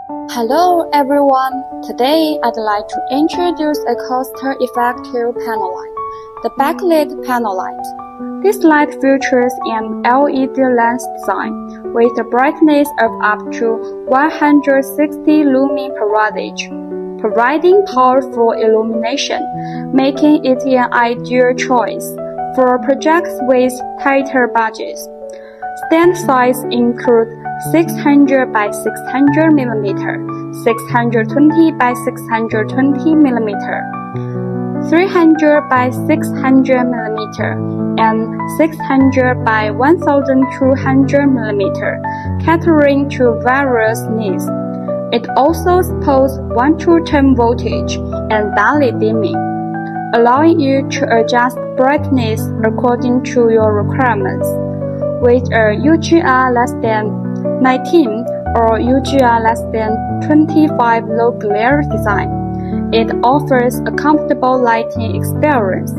Hello everyone! Today I'd like to introduce a cost-effective panel light, the Backlit panel light. This light features an LED lens design with a brightness of up to 160 lumen per wattage, providing powerful illumination, making it an ideal choice for projects with tighter budgets. Stand size include 600 by 600 mm, 620 by 620 mm, 300 by 600 mm, and 600 by 1200 mm, catering to various needs. It also supports 1 to 10 voltage and daily dimming, allowing you to adjust brightness according to your requirements. With a UGR less than 19 or UGR less than 25 low glare design, it offers a comfortable lighting experience.